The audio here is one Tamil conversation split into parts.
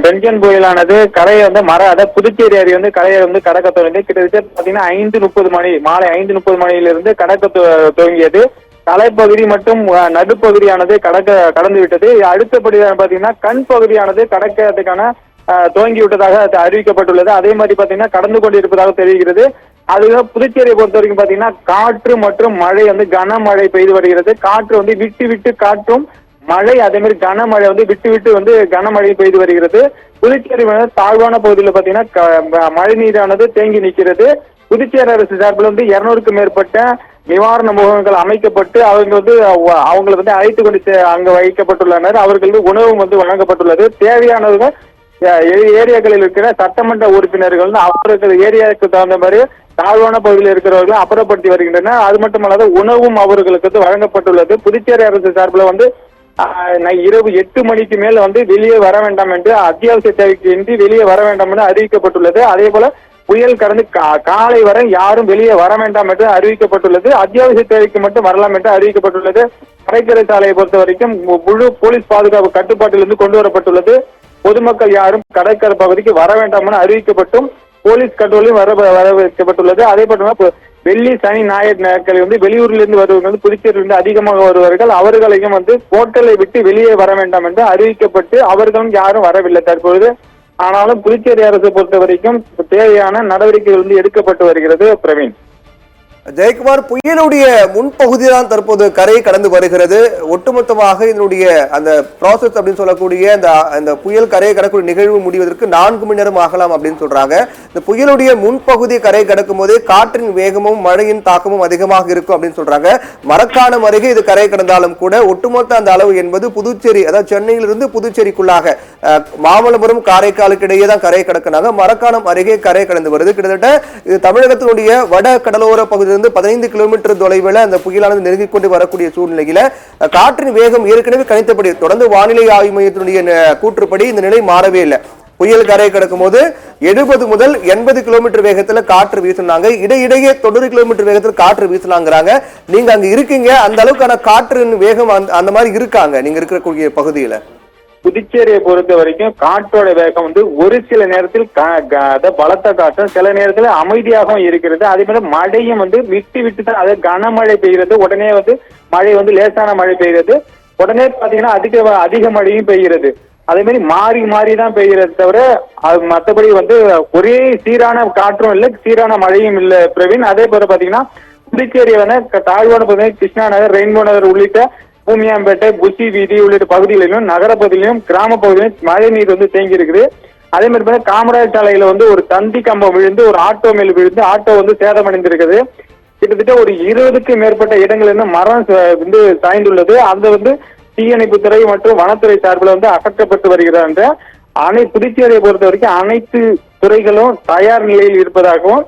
பென்கன் புயலானது கரையை வந்து அதாவது புதுச்சேரி அருகே வந்து கரையை வந்து கடக்க தொடங்கி கிட்டத்தட்ட பாத்தீங்கன்னா 5:30 மணி மாலை 5:30 மணியிலிருந்து கடக்க துவங்கியது. தலைப்பகுதி மற்றும் நடுப்பகுதியானது கடந்து விட்டது. அடுத்தபடியாக பாத்தீங்கன்னா கண் பகுதியானது கடக்கிறதுக்கான துவங்கி விட்டதாக அறிவிக்கப்பட்டுள்ளது. அதே மாதிரி பாத்தீங்கன்னா கடந்து கொண்டு இருப்பதாக தெரிகிறது. அதுதான் புதுச்சேரியை பொறுத்த வரைக்கும் பாத்தீங்கன்னா காற்று மற்றும் மழை வந்து கனமழை பெய்து வருகிறது. காற்று வந்து விட்டு விட்டு காற்றும் மழை, அதே மாதிரி கனமழை வந்து விட்டு விட்டு வந்து கனமழை பெய்து வருகிறது. புதுச்சேரி தாழ்வான பகுதியில் பாத்தீங்கன்னா மழை நீரானது தேங்கி நிற்கிறது. புதுச்சேரி அரசு சார்பில் வந்து 200க்கும் மேற்பட்ட நிவாரண முகாம்கள் அமைக்கப்பட்டு அவங்களை வந்து அழைத்து கொண்டு அங்க வைக்கப்பட்டுள்ளனர். அவர்களுக்கு உணவும் வந்து வழங்கப்பட்டுள்ளது. தேவையானவர்கள் ஏரியாக்களில் இருக்கிற சட்டமன்ற உறுப்பினர்கள் அவர்கள் ஏரியாவுக்கு தகுந்த மாதிரி தாழ்வான பகுதியில் இருக்கிறவர்கள் அப்புறப்படுத்தி வருகின்றனர். அது மட்டுமல்லாத உணவும் அவர்களுக்கு வந்து வழங்கப்பட்டுள்ளது. புதுச்சேரி அரசு சார்பில் வந்து இரவு 8 மணிக்கு மேல வந்து வெளியே வர வேண்டாம் என்று, அத்தியாவசிய தேவைக்கு இன்றி வெளியே வர வேண்டாம் என்று அறிவிக்கப்பட்டுள்ளது. அதே போல புயல் கடந்து காலை வரை யாரும் வெளியே வர வேண்டாம் என்று அறிவிக்கப்பட்டுள்ளது. அத்தியாவசிய தேவைக்கு மட்டும் வரலாம் என்று அறிவிக்கப்பட்டுள்ளது. கடற்கரை சாலையை பொறுத்த வரைக்கும் முழு போலீஸ் பாதுகாப்பு கட்டுப்பாட்டிலிருந்து கொண்டு வரப்பட்டுள்ளது. பொதுமக்கள் யாரும் கடற்கரை பகுதிக்கு வர வேண்டாம் என அறிவிக்கப்பட்டும் போலீஸ் கண்ட்ரோலையும் வர வைக்கப்பட்டுள்ளது. அதே போல வெள்ளி சனி ஞாயிறு நாட்களில் வந்து வெளியூரிலிருந்து வருவர்கள் வந்து புதுச்சேரியிலிருந்து அதிகமாக வருவார்கள். அவர்களையும் வந்து ஹோட்டலை விட்டு வெளியே வர வேண்டாம் என்று அறிவிக்கப்பட்டு அவர்களும் யாரும் வரவில்லை தற்பொழுது. ஆனாலும் புதுச்சேரி அரசு பொறுத்த வரைக்கும் தேவையான நடவடிக்கைகள் வந்து எடுக்கப்பட்டு வருகிறது. பிரவீன். ஜெயக்குமார், புயலுடைய முன்பகுதி தான் தற்போது கரையை கடந்து வருகிறது. ஒட்டுமொத்தமாக இதனுடைய அந்த ப்ராசஸ் அப்படின்னு சொல்லக்கூடிய அந்த புயல் கரையை கடக்கூடிய நிகழ்வு முடிவதற்கு 4 மணி நேரம் ஆகலாம் அப்படின்னு சொல்றாங்க. இந்த புயலுடைய முன்பகுதி கரையை கடக்கும் போதே காற்றின் வேகமும் மழையின் தாக்கமும் அதிகமாக இருக்கும் அப்படின்னு சொல்றாங்க. மரக்காணம் அருகே இது கரையை கடந்தாலும் கூட ஒட்டுமொத்த அந்த அளவு என்பது புதுச்சேரி, அதாவது சென்னையிலிருந்து புதுச்சேரிக்குள்ளாக மாமல்லபுரம் காரைக்காலுக்கு இடையே தான் கரையை கடக்கினாங்க. மரக்காணம் அருகே கரையை கடந்து வருது. கிட்டத்தட்ட இது தமிழகத்தினுடைய வட கடலோர பகுதியிலிருந்து 15 கிலோமீட்டர் தொலைவில் அந்த புயலானது நெருங்கிக் கொண்டு வரக்கூடிய சூழ்நிலையில காற்றின் வேகம் ஏற்கனவே கணித்தபடி தொடர்ந்து வானிலை ஆய்வு மையத்தினுடைய கூற்றுப்படி இந்த நிலை மாறவே இல்லை. புயல் கரையை கடக்கும் போது 70 முதல் 80 கிலோமீட்டர் வேகத்துல காற்று வீசினாங்க. இடையிடையே 90 கிலோமீட்டர் வேகத்தில் காற்று வீசினாங்கிறாங்க. நீங்க அங்க இருக்கீங்க, அந்த அளவுக்கான காற்றின் வேகம் அந்த மாதிரி இருக்காங்க நீங்க இருக்கக்கூடிய பகுதியில? புதுச்சேரியை பொறுத்த வரைக்கும் காற்றோட வேகம் வந்து ஒரு சில நேரத்தில் பலத்த காற்றும், சில நேரத்தில் அமைதியாகவும் இருக்கிறது. அதே மாதிரி மழையும் வந்து விட்டு விட்டு தான், அதாவது கனமழை பெய்கிறது, உடனே வந்து மழை வந்து லேசான மழை பெய்கிறது, உடனே பாத்தீங்கன்னா அதிக மழையும் பெய்கிறது. அதே மாதிரி மாறி மாறி தான் பெய்கிறது தவிர மற்றபடி வந்து ஒரே சீரான காற்றும் இல்லை, சீரான மழையும் இல்லை பிரவீன். அதே போல பாத்தீங்கன்னா புதுச்சேரி வந்து தாழ்வான பகுதி கிருஷ்ணா நகர், ரெயின்போ நகர் உள்ளிட்ட பூமியாம்பேட்டை, புசி வீதி உள்ளிட்ட பகுதிகளிலும் நகர பகுதியிலும் கிராம பகுதியிலும் மழை நீர் வந்து தேங்கி இருக்குது. அதே மாதிரி காமராஜ் சாலையில வந்து ஒரு தந்தி கம்பம் விழுந்து ஒரு ஆட்டோ மேல் விழுந்து ஆட்டோ வந்து சேதமடைந்திருக்குது. கிட்டத்தட்ட ஒரு 20க்கும் மேற்பட்ட இடங்கள் இருந்து மரம் வந்து சாய்ந்துள்ளது. அந்த வந்து தீயணைப்புத்துறை மற்றும் வனத்துறை சார்பில் வந்து அகற்றப்பட்டு வருகிறது. புதுச்சேரியை பொறுத்த வரைக்கும் அனைத்து துறைகளும் தயார் நிலையில் இருப்பதாகவும்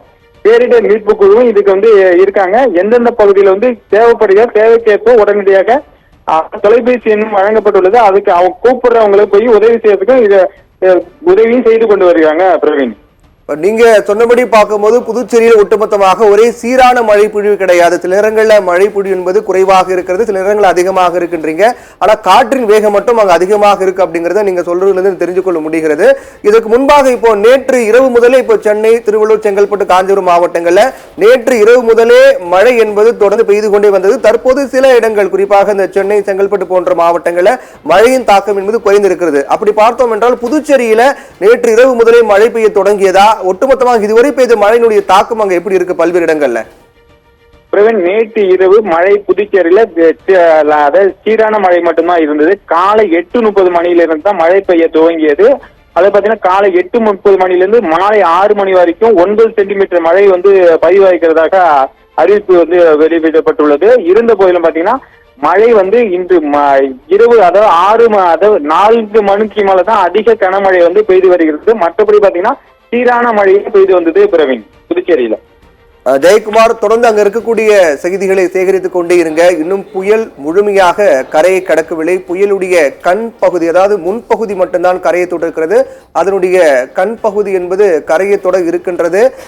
பேரிடர் மீட்பு குழுவும் இதுக்கு வந்து இருக்காங்க. எந்தெந்த பகுதியில வந்து தேவைக்கேற்ப உடனடியாக தொலைபேசி எண்ணும் வழங்கப்பட்டுள்ளது. அதுக்கு அவங்க கூப்பிடுறவங்களுக்கு போய் உதவி செய்யறதுக்கும் இதை உதவியும் செய்து கொண்டு வருகிறாங்க. பிரவீன், நீங்க சொன்னபடி பார்க்கும்போது புதுச்சேரியில் ஒட்டுமொத்தமாக ஒரே சீரான மழை பொழிவு கிடையாது. சில நேரங்களில் மழை பொழிவு என்பது குறைவாக இருக்கிறது, சில நேரங்கள் அதிகமாக இருக்குன்றீங்க. ஆனா காற்றின் வேகம் மட்டும் அங்க அதிகமாக இருக்கு அப்படிங்கறத நீங்க சொல்றதுல இருந்து தெரிஞ்சு கொள்ள முடிகிறது. இதுக்கு முன்பாக இப்போ நேற்று இரவு முதலே இப்போ சென்னை, திருவள்ளூர், செங்கல்பட்டு, காஞ்சிபுரம் மாவட்டங்கள்ல நேற்று இரவு முதலே மழை என்பது தொடர்ந்து பெய்து கொண்டே வந்தது. தற்போது சில இடங்கள், குறிப்பாக இந்த சென்னை, செங்கல்பட்டு போன்ற மாவட்டங்கள்ல மழையின் தாக்கம் என்பது குறைந்திருக்கிறது. அப்படி பார்த்தோம் என்றால் புதுச்சேரியில நேற்று இரவு முதலே மழை பெய்ய தொடங்கியதா? ஒட்டுமொத்தமாக இதுவரை பெய்த மழையினுடைய தாக்கம் அங்க எப்படி இருக்கு பல்வேறு இடங்கள்ல? பிரவீன், நேற்று இரவு மழை புதுச்சேரியில சீரான மழை மட்டும்தான் இருந்தது. காலை 8:30 மணியிலிருந்து தான் மழை பெய்ய துவங்கியது. அதை பாத்தீங்கன்னா காலை 8:30 மணிலிருந்து மாலை 6 மணி வரைக்கும் 9 சென்டிமீட்டர் மழை வந்து பதிவாகிறதாக அறிவிப்பு வந்து வெளியிடப்பட்டுள்ளது. இருந்த போதிலும் பாத்தீங்கன்னா மழை வந்து இன்று இரவு, அதாவது 4 மணிக்கு மேலதான் அதிக கனமழை வந்து பெய்து வருகிறது. மற்றபடி பாத்தீங்கன்னா சீரான மழையே பெய்து வந்தது. பிரவீன், புதுச்சேரியில. ஜெயக்குமார், தொடர்ந்து அங்க இருக்கக்கூடிய செய்திகளை சேகரித்துக் கொண்டே இருங்க. இன்னும் புயல் முழுமையாக கரையை கடக்கவில்லை. புயலுடைய கண் பகுதி, அதாவது முன்பகுதி மட்டும்தான் கரையை தொட இருக்கிறது. அதனுடைய கண் பகுதி என்பது கரையை தொட இருக்கின்றது.